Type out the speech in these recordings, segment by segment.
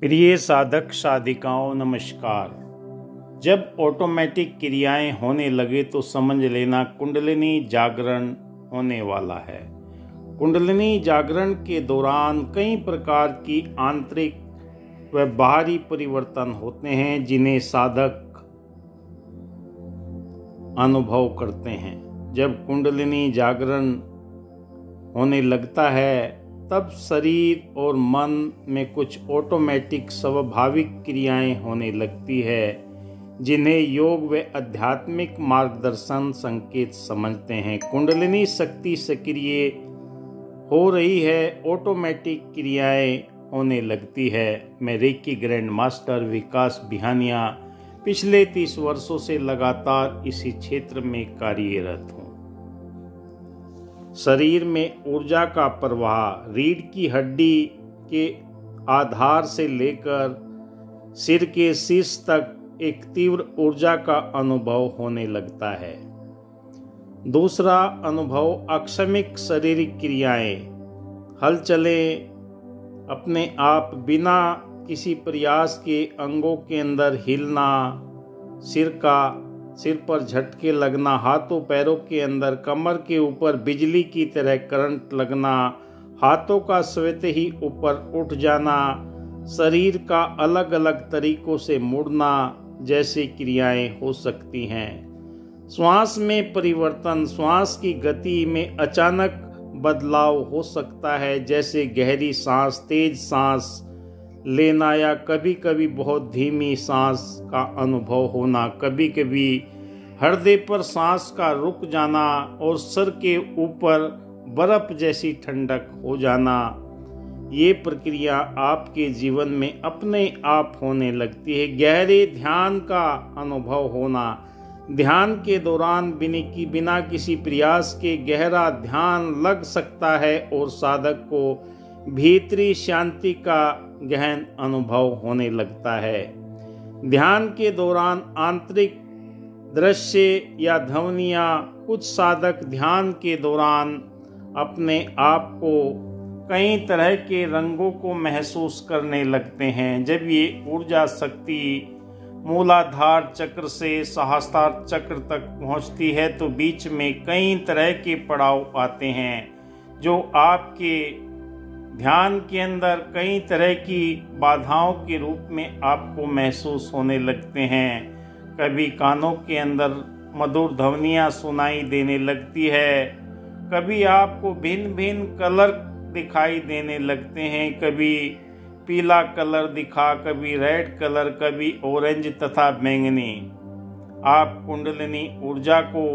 प्रिय साधक साधिकाओं नमस्कार। जब ऑटोमेटिक क्रियाएं होने लगे तो समझ लेना कुंडलिनी जागरण होने वाला है। कुंडलिनी जागरण के दौरान कई प्रकार की आंतरिक व बाहरी परिवर्तन होते हैं जिन्हें साधक अनुभव करते हैं। जब कुंडलिनी जागरण होने लगता है तब शरीर और मन में कुछ ऑटोमेटिक स्वाभाविक क्रियाएं होने लगती है जिन्हें योग व आध्यात्मिक मार्गदर्शन संकेत समझते हैं। कुंडलिनी शक्ति सक्रिय हो रही है, ऑटोमेटिक क्रियाएं होने लगती है। मैं रेकी ग्रैंड मास्टर विकास बिहानिया पिछले 30 वर्षों से लगातार इसी क्षेत्र में कार्यरत हूँ। शरीर में ऊर्जा का प्रवाह रीढ़ की हड्डी के आधार से लेकर सिर के शीर्ष तक एक तीव्र ऊर्जा का अनुभव होने लगता है। दूसरा अनुभव अक्षमिक शारीरिक क्रियाएं, हलचलें अपने आप बिना किसी प्रयास के अंगों के अंदर हिलना, सिर पर झटके लगना, हाथों पैरों के अंदर कमर के ऊपर बिजली की तरह करंट लगना, हाथों का स्वतः ही ऊपर उठ जाना, शरीर का अलग अलग तरीकों से मुड़ना जैसी क्रियाएं हो सकती हैं। श्वास में परिवर्तन, श्वास की गति में अचानक बदलाव हो सकता है, जैसे गहरी सांस, तेज सांस लेना या कभी कभी बहुत धीमी सांस का अनुभव होना, कभी कभी हृदय पर सांस का रुक जाना और सर के ऊपर बर्फ जैसी ठंडक हो जाना। ये प्रक्रिया आपके जीवन में अपने आप होने लगती है। गहरे ध्यान का अनुभव होना, ध्यान के दौरान बिना किसी प्रयास के गहरा ध्यान लग सकता है और साधक को भीतरी शांति का गहन अनुभव होने लगता है। ध्यान के दौरान आंतरिक दृश्य या ध्वनियाँ, कुछ साधक ध्यान के दौरान अपने आप को कई तरह के रंगों को महसूस करने लगते हैं। जब ये ऊर्जा शक्ति मूलाधार चक्र से सहस्त्रार चक्र तक पहुँचती है तो बीच में कई तरह के पड़ाव आते हैं जो आपके ध्यान के अंदर कई तरह की बाधाओं के रूप में आपको महसूस होने लगते हैं। कभी कानों के अंदर मधुर ध्वनियाँ सुनाई देने लगती है, कभी आपको भिन्न भिन्न कलर दिखाई देने लगते हैं, कभी पीला कलर दिखा, कभी रेड कलर, कभी ऑरेंज तथा बैंगनी। आप कुंडलिनी ऊर्जा को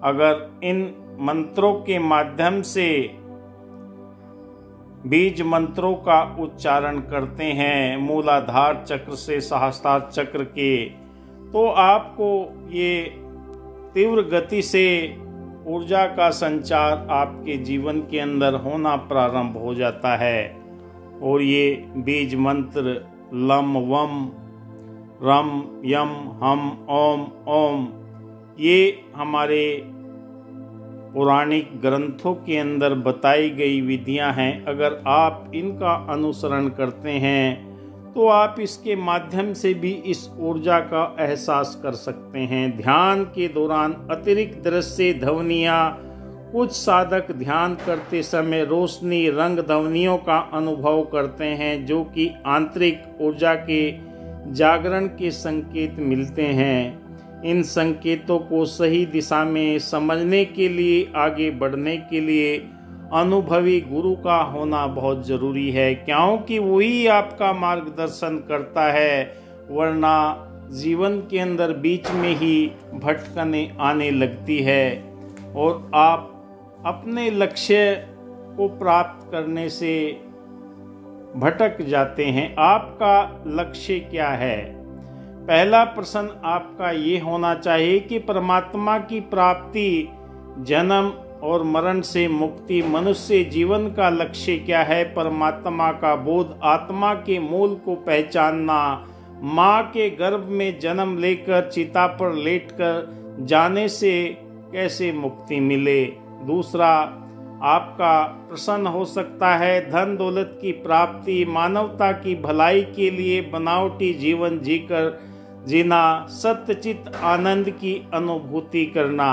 अगर इन मंत्रों के माध्यम से बीज मंत्रों का उच्चारण करते हैं मूलाधार चक्र से सहस्त्रार चक्र के, तो आपको ये तीव्र गति से ऊर्जा का संचार आपके जीवन के अंदर होना प्रारंभ हो जाता है। और ये बीज मंत्र लम वम रम यम हम ओम ओम, ये हमारे पौराणिक ग्रंथों के अंदर बताई गई विधियां हैं। अगर आप इनका अनुसरण करते हैं तो आप इसके माध्यम से भी इस ऊर्जा का एहसास कर सकते हैं। ध्यान के दौरान अतिरिक्त दृश्य ध्वनियाँ, कुछ साधक ध्यान करते समय रोशनी रंग ध्वनियों का अनुभव करते हैं जो कि आंतरिक ऊर्जा के जागरण के संकेत मिलते हैं। इन संकेतों को सही दिशा में समझने के लिए, आगे बढ़ने के लिए अनुभवी गुरु का होना बहुत ज़रूरी है, क्योंकि वही आपका मार्गदर्शन करता है। वरना जीवन के अंदर बीच में ही भटकने आने लगती है और आप अपने लक्ष्य को प्राप्त करने से भटक जाते हैं। आपका लक्ष्य क्या है? पहला प्रश्न आपका ये होना चाहिए कि परमात्मा की प्राप्ति, जन्म और मरण से मुक्ति, मनुष्य जीवन का लक्ष्य क्या है? परमात्मा का बोध, आत्मा के मूल को पहचानना, माँ के गर्भ में जन्म लेकर चिता पर लेटकर जाने से कैसे मुक्ति मिले। दूसरा, आपका प्रसन्न हो सकता है। धन दौलत की प्राप्ति, मानवता की भलाई के लिए बनावटी जीवन जीना, सत्यचित आनंद की अनुभूति करना।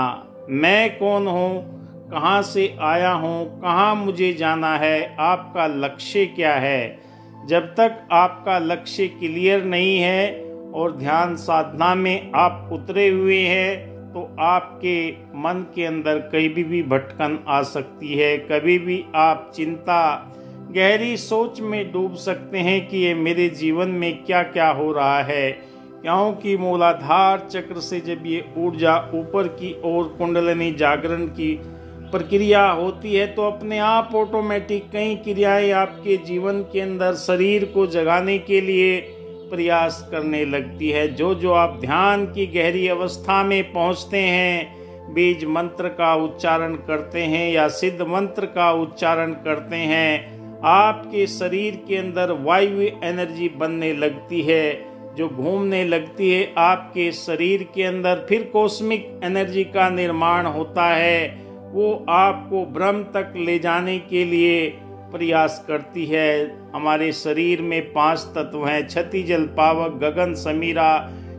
मैं कौन हूँ, कहाँ से आया हूँ, कहाँ मुझे जाना है, आपका लक्ष्य क्या है। जब तक आपका लक्ष्य क्लियर नहीं है और ध्यान साधना में आप उतरे हुए हैं तो आपके मन के अंदर कभी भी भटकन आ सकती है। कभी भी आप चिंता, गहरी सोच में डूब सकते हैं कि ये मेरे जीवन में क्या क्या हो रहा है, क्योंकि मूलाधार चक्र से जब ये ऊर्जा ऊपर की ओर कुंडलिनी जागरण की प्रक्रिया होती है तो अपने आप ऑटोमेटिक कई क्रियाएं आपके जीवन के अंदर शरीर को जगाने के लिए प्रयास करने लगती है। जो आप ध्यान की गहरी अवस्था में पहुंचते हैं, बीज मंत्र का उच्चारण करते हैं या सिद्ध मंत्र का उच्चारण करते हैं, आपके शरीर के अंदर वायु एनर्जी बनने लगती है जो घूमने लगती है आपके शरीर के अंदर। फिर कॉस्मिक एनर्जी का निर्माण होता है, वो आपको ब्रह्म तक ले जाने के लिए प्रयास करती है। हमारे शरीर में 5 तत्व हैं, छठी जल पावक गगन समीरा,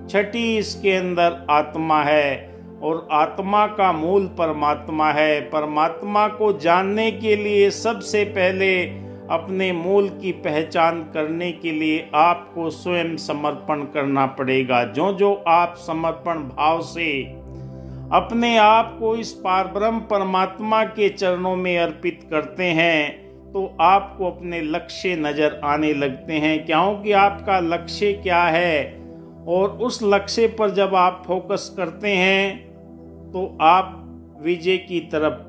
छठी इसके अंदर आत्मा है और आत्मा का मूल परमात्मा है। परमात्मा को जानने के लिए सबसे पहले अपने मूल की पहचान करने के लिए आपको स्वयं समर्पण करना पड़ेगा। जो आप समर्पण भाव से अपने आप को इस पारब्रह्म परमात्मा के चरणों में अर्पित करते हैं तो आपको अपने लक्ष्य नजर आने लगते हैं, क्योंकि आपका लक्ष्य क्या है और उस लक्ष्य पर जब आप फोकस करते हैं तो आप विजय की तरफ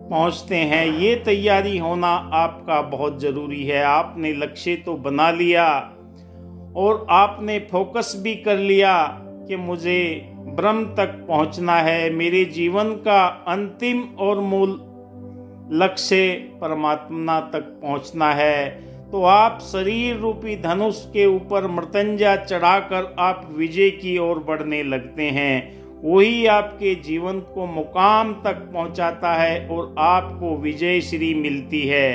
पहुंचते हैं। ये तैयारी होना आपका बहुत ज़रूरी है। आपने लक्ष्य तो बना लिया और आपने फोकस भी कर लिया कि मुझे ब्रह्म तक पहुंचना है, मेरे जीवन का अंतिम और मूल लक्ष्य परमात्मा तक पहुंचना है, तो आप शरीर रूपी धनुष के ऊपर मृत्युंजय चढ़ाकर आप विजय की ओर बढ़ने लगते हैं। वही आपके जीवन को मुकाम तक पहुंचाता है और आपको विजय श्री मिलती है।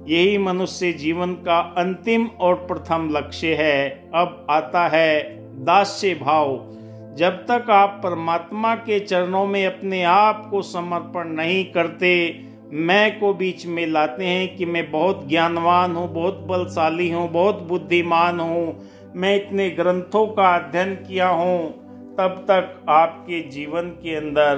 यही मनुष्य जीवन का अंतिम और प्रथम लक्ष्य है। अब आता है दास्य भाव। जब तक आप परमात्मा के चरणों में अपने आप को समर्पण नहीं करते, मैं को बीच में लाते हैं कि मैं बहुत ज्ञानवान हूँ, बहुत बलशाली हूँ, बहुत बुद्धिमान हूँ, मैं इतने ग्रंथों का अध्ययन किया हूँ, तब तक आपके जीवन के अंदर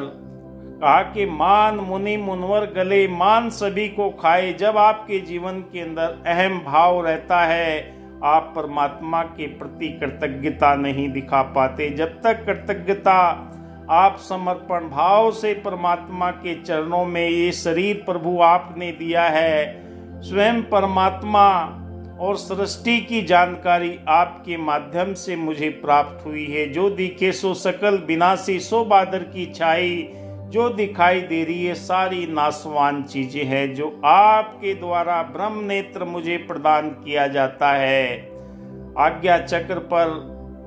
कहा कि मान मुनि मुनवर गले, मान सभी को खाए। जब आपके जीवन के अंदर अहम भाव रहता है, आप परमात्मा के प्रति कृतज्ञता नहीं दिखा पाते। जब तक कृतज्ञता आप समर्पण भाव से परमात्मा के चरणों में, ये शरीर प्रभु आपने दिया है, स्वयं परमात्मा और सृष्टि की जानकारी आपके माध्यम से मुझे प्राप्त हुई है। जो दिखे सो सकल विनाशी, सो बादर की छाई, जो दिखाई दे रही है सारी नाशवान चीजें हैं, जो आपके द्वारा ब्रह्म नेत्र मुझे प्रदान किया जाता है आज्ञा चक्र पर,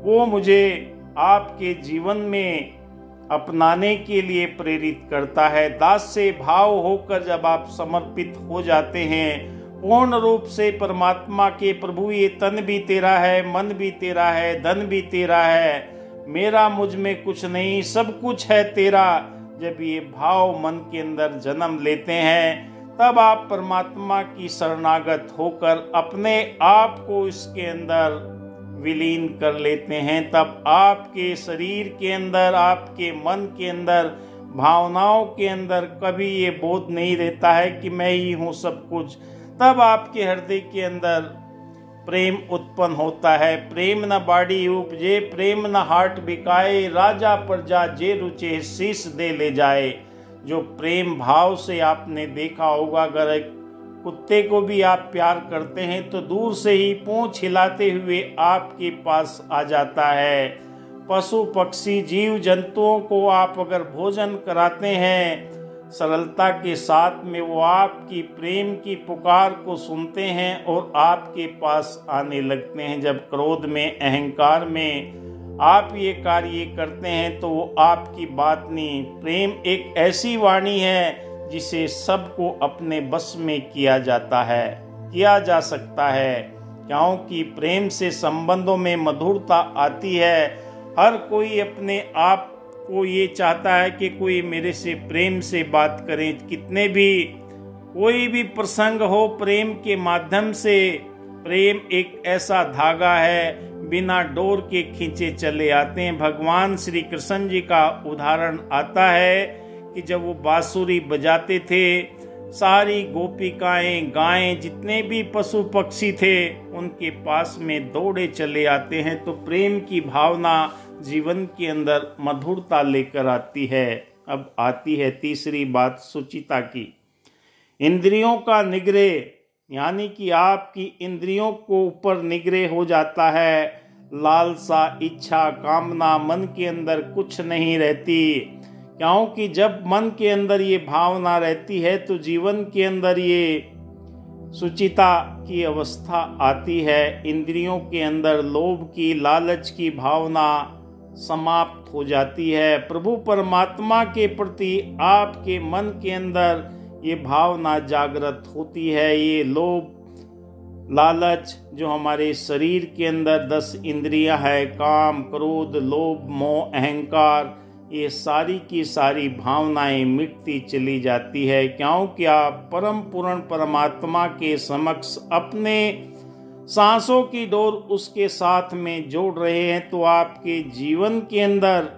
वो मुझे आपके जीवन में अपनाने के लिए प्रेरित करता है। दास से भाव होकर जब आप समर्पित हो जाते हैं पूर्ण रूप से परमात्मा के, प्रभु ये तन भी तेरा है, मन भी तेरा है, धन भी तेरा है, मेरा मुझ में कुछ नहीं, सब कुछ है तेरा, जब ये भाव मन के अंदर जन्म लेते हैं तब आप परमात्मा की शरणागत होकर अपने आप को इसके अंदर विलीन कर लेते हैं। तब आपके शरीर के अंदर, आपके मन के अंदर, भावनाओं के अंदर कभी ये बोध नहीं रहता है कि मैं ही हूँ सब कुछ। तब आपके हृदय के अंदर प्रेम उत्पन्न होता है। प्रेम न बाड़ी उपजे, प्रेम न हाट बिकाए, राजा प्रजा जे रुचे शीश दे ले जाए। जो प्रेम भाव से आपने देखा होगा, अगर एक कुत्ते को भी आप प्यार करते हैं तो दूर से ही पूंछ हिलाते हुए आपके पास आ जाता है। पशु पक्षी जीव जंतुओं को आप अगर भोजन कराते हैं सरलता के साथ में, वो आपकी प्रेम की पुकार को सुनते हैं और आपके पास आने लगते हैं। जब क्रोध में, अहंकार में आप ये कार्य करते हैं तो वो आपकी बात नहीं। प्रेम एक ऐसी वाणी है जिसे सबको अपने बस में किया जा सकता है, क्योंकि प्रेम से संबंधों में मधुरता आती है। हर कोई अपने आप को ये चाहता है कि कोई मेरे से प्रेम से बात करे। कितने भी कोई भी प्रसंग हो, प्रेम के माध्यम से, प्रेम एक ऐसा धागा है बिना डोर के खींचे चले आते हैं। भगवान श्री कृष्ण जी का उदाहरण आता है कि जब वो बांसुरी बजाते थे, सारी गोपिकाएं, गायें, जितने भी पशु पक्षी थे उनके पास में दौड़े चले आते हैं। तो प्रेम की भावना जीवन के अंदर मधुरता लेकर आती है। अब आती है तीसरी बात सुचिता की। इंद्रियों का निग्रह, यानी कि आपकी इंद्रियों को ऊपर निग्रह हो जाता है। लालसा, इच्छा, कामना मन के अंदर कुछ नहीं रहती, क्योंकि जब मन के अंदर ये भावना रहती है तो जीवन के अंदर ये सुचिता की अवस्था आती है। इंद्रियों के अंदर लोभ की, लालच की भावना समाप्त हो जाती है। प्रभु परमात्मा के प्रति आपके मन के अंदर ये भावना जागृत होती है। ये लोभ, लालच जो हमारे शरीर के अंदर 10 इंद्रियां है, काम, क्रोध, लोभ, मोह, अहंकार, ये सारी की सारी भावनाएं मिटती चली जाती है, क्योंकि आप परम पूर्ण परमात्मा के समक्ष अपने सांसों की डोर उसके साथ में जोड़ रहे हैं। तो आपके जीवन के अंदर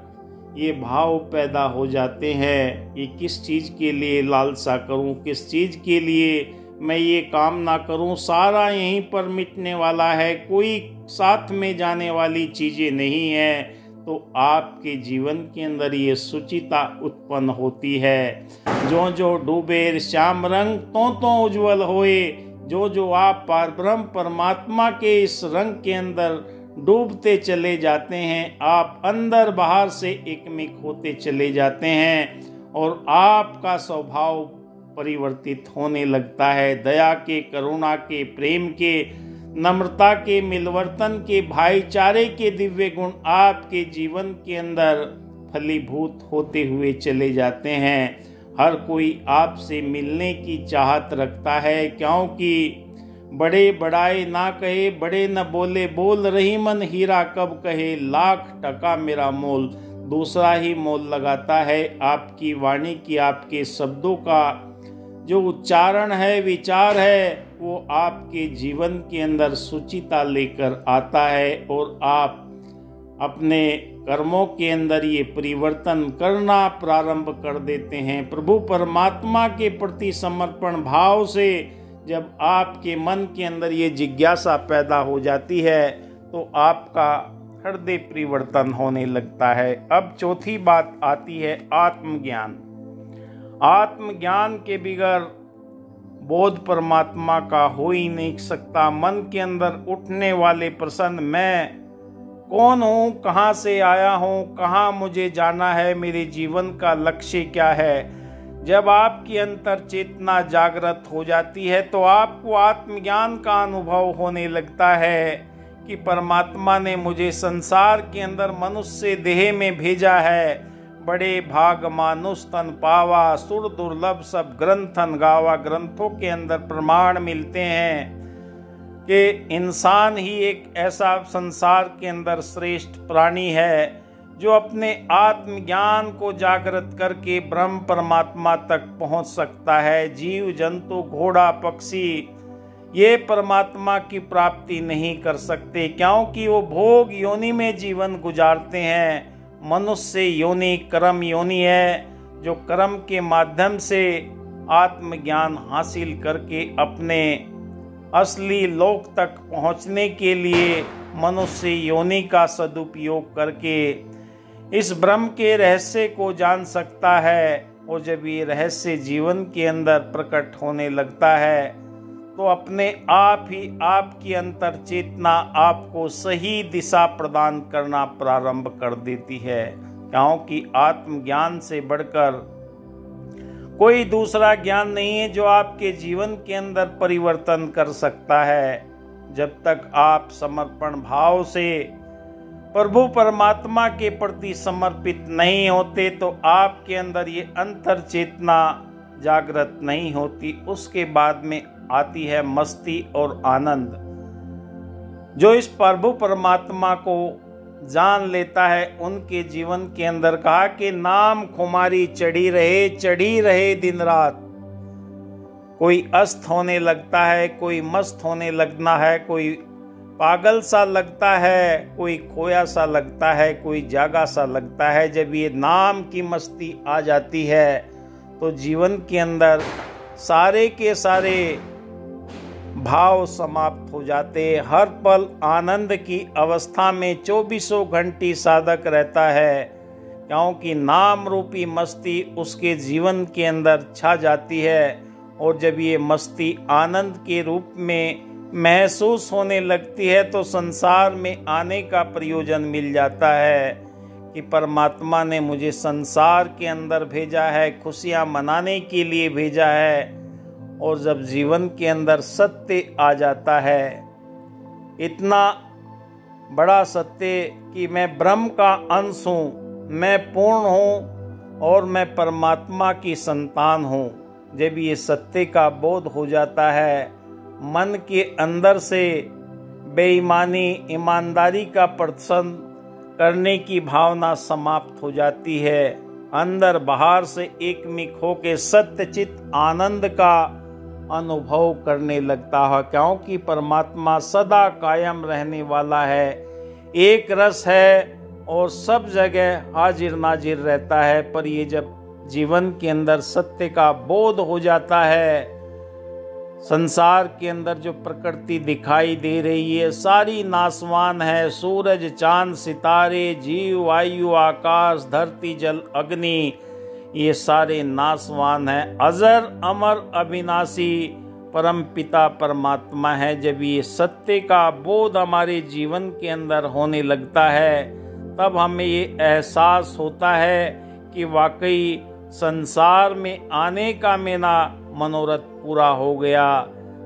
ये भाव पैदा हो जाते हैं, ये किस चीज़ के लिए लालसा करूं, किस चीज़ के लिए मैं ये काम ना करूं, सारा यहीं पर मिटने वाला है, कोई साथ में जाने वाली चीज़ें नहीं है। तो आपके जीवन के अंदर ये सुचिता उत्पन्न होती है। जो जो डूबे श्याम रंग तो उज्जवल होए, जो जो आप परब्रह्म परमात्मा के इस रंग के अंदर डूबते चले जाते हैं, आप अंदर बाहर से एकमिक होते चले जाते हैं और आपका स्वभाव परिवर्तित होने लगता है। दया के, करुणा के, प्रेम के, नम्रता के, मिलवर्तन के, भाईचारे के दिव्य गुण आपके जीवन के अंदर फलीभूत होते हुए चले जाते हैं। हर कोई आपसे मिलने की चाहत रखता है, क्योंकि बड़े बड़ाई ना कहे, बड़े न बोले, बोल रही मन हीरा कब कहे, लाख टका मेरा मोल। दूसरा ही मोल लगाता है आपकी वाणी की, आपके शब्दों का जो उच्चारण है, विचार है, वो आपके जीवन के अंदर सुचिता लेकर आता है और आप अपने कर्मों के अंदर ये परिवर्तन करना प्रारंभ कर देते हैं। प्रभु परमात्मा के प्रति समर्पण भाव से जब आपके मन के अंदर ये जिज्ञासा पैदा हो जाती है तो आपका हृदय परिवर्तन होने लगता है। अब चौथी बात आती है आत्मज्ञान। आत्मज्ञान के बिगैर बोध परमात्मा का हो ही नहीं सकता। मन के अंदर उठने वाले प्रश्न, मैं कौन हूँ, कहाँ से आया हूँ, कहाँ मुझे जाना है, मेरे जीवन का लक्ष्य क्या है, जब आपकी अंतर चेतना जागृत हो जाती है तो आपको आत्मज्ञान का अनुभव होने लगता है कि परमात्मा ने मुझे संसार के अंदर मनुष्य देह में भेजा है। बड़े भाग मानुष तन पावा, सुर दुर्लभ सब ग्रंथन गावा। ग्रंथों के अंदर प्रमाण मिलते हैं कि इंसान ही एक ऐसा संसार के अंदर श्रेष्ठ प्राणी है जो अपने आत्मज्ञान को जागृत करके ब्रह्म परमात्मा तक पहुंच सकता है। जीव जंतु, घोड़ा, पक्षी ये परमात्मा की प्राप्ति नहीं कर सकते, क्योंकि वो भोग योनि में जीवन गुजारते हैं। मनुष्य योनि कर्म योनि है, जो कर्म के माध्यम से आत्मज्ञान हासिल करके अपने असली लोक तक पहुंचने के लिए मनुष्य योनि का सदुपयोग करके इस ब्रह्म के रहस्य को जान सकता है। और जब ये रहस्य जीवन के अंदर प्रकट होने लगता है तो अपने आप ही आपकी अंतर चेतना आपको सही दिशा प्रदान करना प्रारंभ कर देती है, क्योंकि आत्मज्ञान से बढ़कर कोई दूसरा ज्ञान नहीं है जो आपके जीवन के अंदर परिवर्तन कर सकता है। जब तक आप समर्पण भाव से प्रभु परमात्मा के प्रति समर्पित नहीं होते तो आपके अंदर ये अंतर चेतना जागृत नहीं होती, उसके बाद में आती है मस्ती और आनंद। जो इस प्रभु परमात्मा को जान लेता है, उनके जीवन के अंदर कहा कि नाम खुमारी चढ़ी रहे दिन रात। कोई अस्त होने लगता है, कोई मस्त होने लगना है, कोई पागल सा लगता है, कोई खोया सा लगता है, कोई जागा सा लगता है। जब ये नाम की मस्ती आ जाती है तो जीवन के अंदर सारे के सारे भाव समाप्त हो जाते। हर पल आनंद की अवस्था में 24 घंटे साधक रहता है, क्योंकि नाम रूपी मस्ती उसके जीवन के अंदर छा जाती है। और जब ये मस्ती आनंद के रूप में महसूस होने लगती है तो संसार में आने का प्रयोजन मिल जाता है कि परमात्मा ने मुझे संसार के अंदर भेजा है, खुशियां मनाने के लिए भेजा है। और जब जीवन के अंदर सत्य आ जाता है, इतना बड़ा सत्य कि मैं ब्रह्म का अंश हूँ, मैं पूर्ण हूँ और मैं परमात्मा की संतान हूँ। जब ये सत्य का बोध हो जाता है, मन के अंदर से बेईमानी, ईमानदारी का प्रदर्शन करने की भावना समाप्त हो जाती है। अंदर बाहर से एकमिक होके सत्यचित आनंद का अनुभव करने लगता है, क्योंकि परमात्मा सदा कायम रहने वाला है, एक रस है और सब जगह हाजिर नाजिर रहता है। पर ये जब जीवन के अंदर सत्य का बोध हो जाता है, संसार के अंदर जो प्रकृति दिखाई दे रही है सारी नासवान है। सूरज, चांद, सितारे, जीव, वायु, आकाश, धरती, जल, अग्नि, ये सारे नासवान हैं। अजर अमर अविनाशी परम पिता परमात्मा है। जब ये सत्य का बोध हमारे जीवन के अंदर होने लगता है, तब हमें ये एहसास होता है कि वाकई संसार में आने का मेरा मनोरथ पूरा हो गया।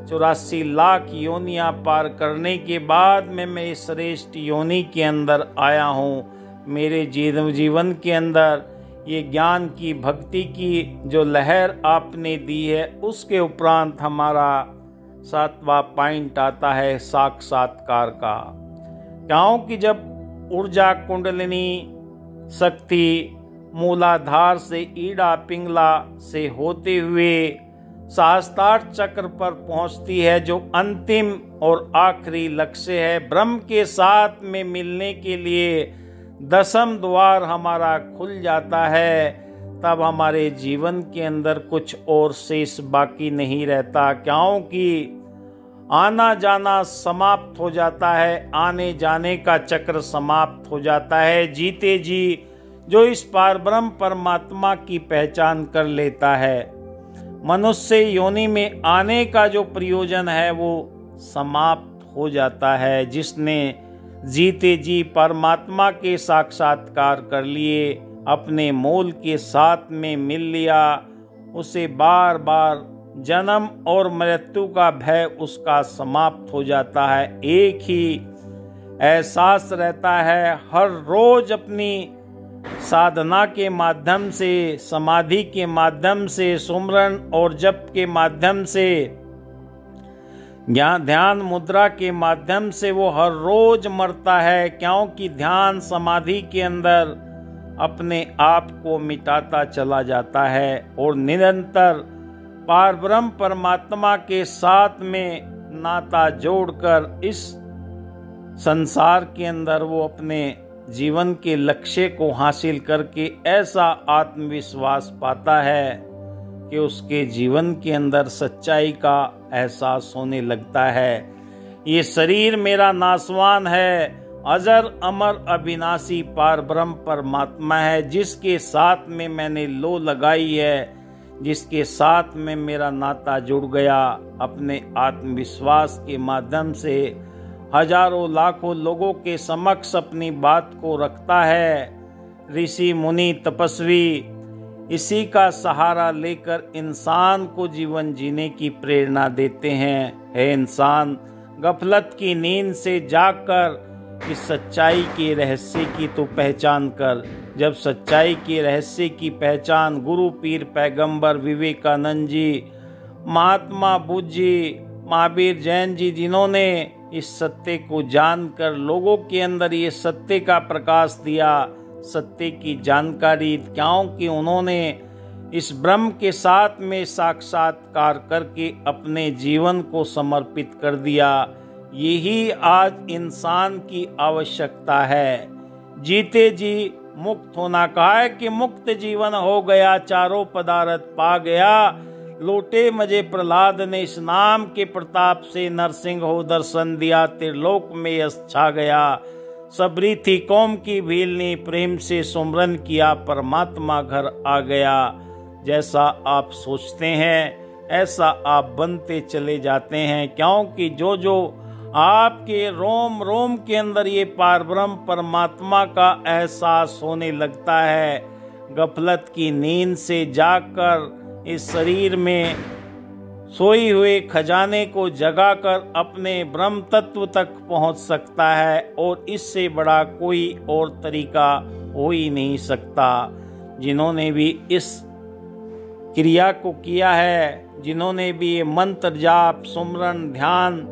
84 लाख योनियां पार करने के बाद में मैं इस श्रेष्ठ योनि के अंदर आया हूँ। मेरे जीवन के अंदर ये ज्ञान की, भक्ति की जो लहर आपने दी है, उसके उपरांत हमारा 7वां पॉइंट आता है साक्षात्कार का। क्योंकि जब ऊर्जा कुंडलिनी शक्ति मूलाधार से ईड़ा पिंगला से होते हुए सहस्त्रार चक्र पर पहुंचती है, जो अंतिम और आखिरी लक्ष्य है, ब्रह्म के साथ में मिलने के लिए 10वां द्वार हमारा खुल जाता है, तब हमारे जीवन के अंदर कुछ और शेष बाकी नहीं रहता। क्योंकि आना जाना समाप्त हो जाता है, आने जाने का चक्र समाप्त हो जाता है। जीते जी जो इस पार ब्रह्म परमात्मा की पहचान कर लेता है, मनुष्य योनि में आने का जो प्रयोजन है वो समाप्त हो जाता है। जिसने जीते जी परमात्मा के साक्षात्कार कर लिए, अपने मूल के साथ में मिल लिया, उसे बार बार जन्म और मृत्यु का भय उसका समाप्त हो जाता है। एक ही एहसास रहता है, हर रोज अपनी साधना के माध्यम से, समाधि के माध्यम से, सुमरन और जप के माध्यम से, ध्यान मुद्रा के माध्यम से वो हर रोज मरता है। क्योंकि ध्यान समाधि के अंदर अपने आप को मिटाता चला जाता है और निरंतर पारब्रह्म परमात्मा के साथ में नाता जोड़कर इस संसार के अंदर वो अपने जीवन के लक्ष्य को हासिल करके ऐसा आत्मविश्वास पाता है कि उसके जीवन के अंदर सच्चाई का एहसास होने लगता है। ये शरीर मेरा नासवान है, अजर अमर अविनाशी पारब्रह्म परमात्मा है, जिसके साथ में मैंने लो लगाई है, जिसके साथ में मेरा नाता जुड़ गया। अपने आत्मविश्वास के माध्यम से हजारों लाखों लोगों के समक्ष अपनी बात को रखता है। ऋषि मुनि तपस्वी इसी का सहारा लेकर इंसान को जीवन जीने की प्रेरणा देते हैं। हे इंसान, गफलत की नींद से जागकर कि सच्चाई के रहस्य की तो पहचान कर। जब सच्चाई के रहस्य की पहचान गुरु पीर पैगंबर विवेकानंद जी, महात्मा बुद्ध जी, महावीर जैन जी, जिन्होंने इस सत्य को जानकर लोगों के अंदर ये सत्य का प्रकाश दिया, सत्य की जानकारी, क्योंकि उन्होंने इस ब्रह्म के साथ में साक्षात्कार करके अपने जीवन को समर्पित कर दिया। यही आज इंसान की आवश्यकता है। जीते जी मुक्त होना कहा है कि मुक्त जीवन हो गया, चारों पदार्थ पा गया। लौटे मजे प्रहलाद ने इस नाम के प्रताप से, नरसिंह हो दर्शन दिया, त्रिलोक में यश छा गया। सबरी थी कौम की भील ने, प्रेम से सुमरन किया, परमात्मा घर आ गया। जैसा आप सोचते हैं ऐसा आप बनते चले जाते हैं, क्योंकि जो जो आपके रोम रोम के अंदर ये पारब्रह्म परमात्मा का एहसास होने लगता है, गफलत की नींद से जागकर इस शरीर में सोई हुए खजाने को जगाकर अपने ब्रह्म तत्व तक पहुंच सकता है, और इससे बड़ा कोई और तरीका हो ही नहीं सकता। जिन्होंने भी इस क्रिया को किया है, जिन्होंने भी ये मंत्र जाप, सुमरन, ध्यान,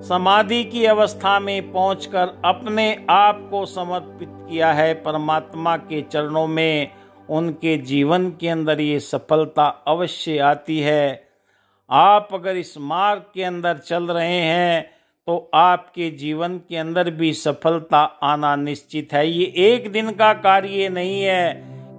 समाधि की अवस्था में पहुंचकर अपने आप को समर्पित किया है परमात्मा के चरणों में, उनके जीवन के अंदर ये सफलता अवश्य आती है। आप अगर इस मार्ग के अंदर चल रहे हैं तो आपके जीवन के अंदर भी सफलता आना निश्चित है। ये एक दिन का कार्य नहीं है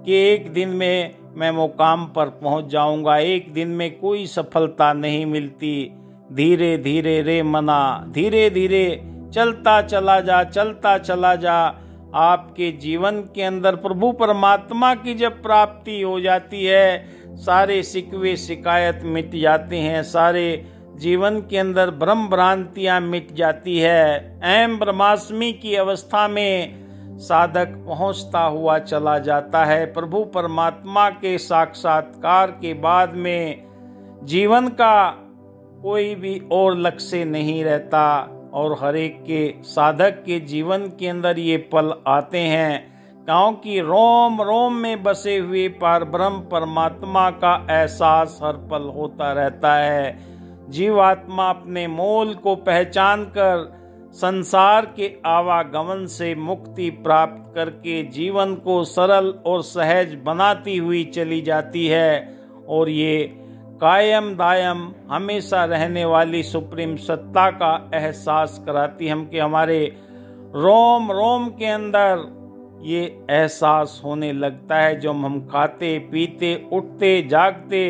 कि एक दिन में मैं मुकाम पर पहुंच जाऊंगा, एक दिन में कोई सफलता नहीं मिलती। धीरे धीरे रे मना, धीरे धीरे चलता चला जा, चलता चला जा। आपके जीवन के अंदर प्रभु परमात्मा की जब प्राप्ति हो जाती है, सारे शिकवे शिकायत मिट जाते हैं, सारे जीवन के अंदर ब्रह्म भ्रांतियां मिट जाती है। एम ब्रह्मास्मि की अवस्था में साधक पहुंचता हुआ चला जाता है। प्रभु परमात्मा के साक्षात्कार के बाद में जीवन का कोई भी और लक्ष्य नहीं रहता, और हर एक के साधक के जीवन के अंदर ये पल आते हैं, क्योंकि रोम रोम में बसे हुए परब्रह्म परमात्मा का एहसास हर पल होता रहता है। जीवात्मा अपने मोल को पहचान कर संसार के आवागमन से मुक्ति प्राप्त करके जीवन को सरल और सहज बनाती हुई चली जाती है, और ये कायम दायम हमेशा रहने वाली सुप्रीम सत्ता का एहसास कराती हम कि हमारे रोम रोम के अंदर ये एहसास होने लगता है। जो हम खाते पीते उठते जागते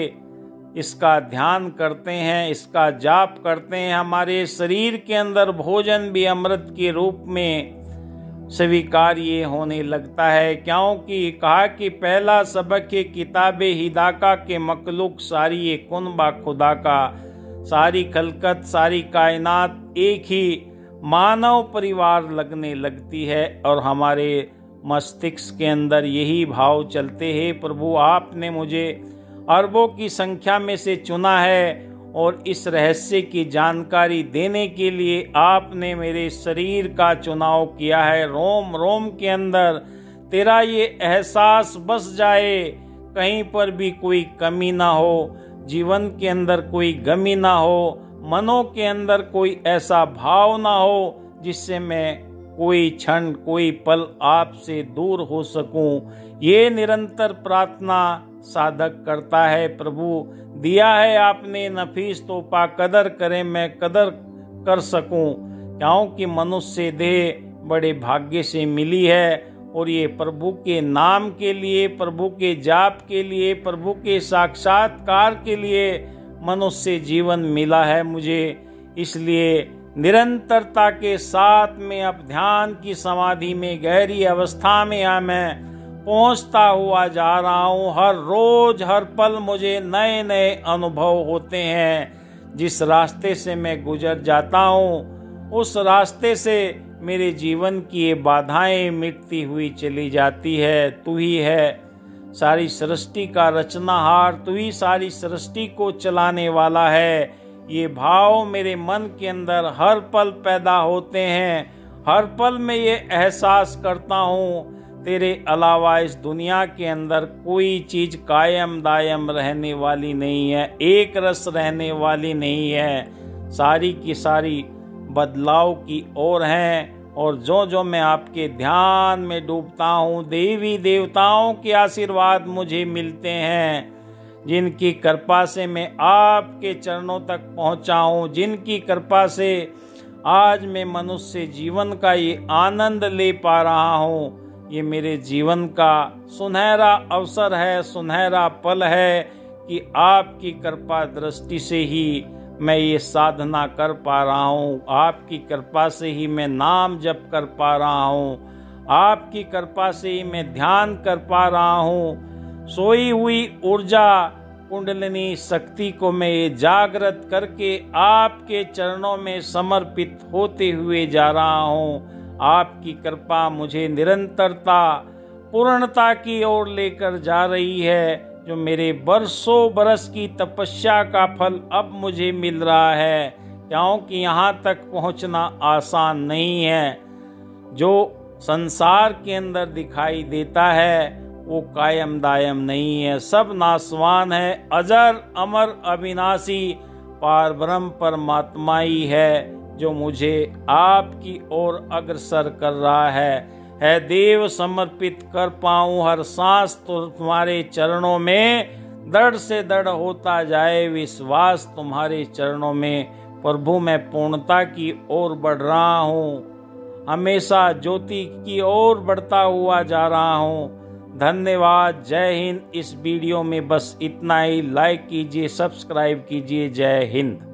इसका ध्यान करते हैं, इसका जाप करते हैं, हमारे शरीर के अंदर भोजन भी अमृत के रूप में स्वीकार्य होने लगता है। क्योंकि कहा कि पहला सबक है किताबे हिदाका के मखलूक सारी ये कुनबा खुदा का, सारी खलकत सारी कायनात एक ही मानव परिवार लगने लगती है, और हमारे मस्तिष्क के अंदर यही भाव चलते हैं, प्रभु आपने मुझे अरबों की संख्या में से चुना है, और इस रहस्य की जानकारी देने के लिए आपने मेरे शरीर का चुनाव किया है। रोम रोम के अंदर तेरा ये एहसास बस जाए, कहीं पर भी कोई कमी ना हो, जीवन के अंदर कोई गमी ना हो, मनों के अंदर कोई ऐसा भाव ना हो जिससे मैं कोई क्षण कोई पल आपसे दूर हो सकूं। ये निरंतर प्रार्थना साधक करता है। प्रभु दिया है आपने नफीस तोहफा, कदर करें मैं कदर कर सकूं, क्योंकि मनुष्य देह बड़े भाग्य से मिली है, और ये प्रभु के नाम के लिए, प्रभु के जाप के लिए, प्रभु के साक्षात्कार के लिए मनुष्य जीवन मिला है मुझे। इसलिए निरंतरता के साथ में अब ध्यान की समाधि में गहरी अवस्था में मैं पहुंचता हुआ जा रहा हूँ। हर रोज हर पल मुझे नए नए अनुभव होते हैं। जिस रास्ते से मैं गुजर जाता हूँ उस रास्ते से मेरे जीवन की ये बाधाएं मिटती हुई चली जाती है। तू ही है सारी सृष्टि का रचनाहार, तू ही सारी सृष्टि को चलाने वाला है। ये भाव मेरे मन के अंदर हर पल पैदा होते हैं, हर पल में ये एहसास करता हूँ तेरे अलावा इस दुनिया के अंदर कोई चीज कायम दायम रहने वाली नहीं है, एक रस रहने वाली नहीं है। सारी की सारी बदलाव की ओर हैं। और जो जो मैं आपके ध्यान में डूबता हूँ, देवी देवताओं के आशीर्वाद मुझे मिलते हैं, जिनकी कृपा से मैं आपके चरणों तक पहुँचा हूँ, जिनकी कृपा से आज मैं मनुष्य जीवन का ये आनंद ले पा रहा हूँ। ये मेरे जीवन का सुनहरा अवसर है, सुनहरा पल है कि आपकी कृपा दृष्टि से ही मैं ये साधना कर पा रहा हूँ, आपकी कृपा से ही मैं नाम जप कर पा रहा हूँ, आपकी कृपा से ही मैं ध्यान कर पा रहा हूँ। सोई हुई ऊर्जा कुंडलिनी शक्ति को मैं ये जागृत करके आपके चरणों में समर्पित होते हुए जा रहा हूँ। आपकी कृपा मुझे निरंतरता पूर्णता की ओर लेकर जा रही है। जो मेरे बरसों बरस की तपस्या का फल अब मुझे मिल रहा है, क्योंकि यहाँ तक पहुँचना आसान नहीं है। जो संसार के अंदर दिखाई देता है वो कायम दायम नहीं है, सब नासवान है। अजर अमर अविनाशी पार ब्रह्म परमात्मा ही है जो मुझे आपकी ओर अग्रसर कर रहा है देव। समर्पित कर पाऊं हर सांस तो तुम्हारे चरणों में, दृढ़ से दृढ़ होता जाए विश्वास तुम्हारे चरणों में। प्रभु मैं पूर्णता की ओर बढ़ रहा हूँ, हमेशा ज्योति की ओर बढ़ता हुआ जा रहा हूँ। धन्यवाद। जय हिंद। इस वीडियो में बस इतना ही। लाइक कीजिए, सब्सक्राइब कीजिए। जय हिंद।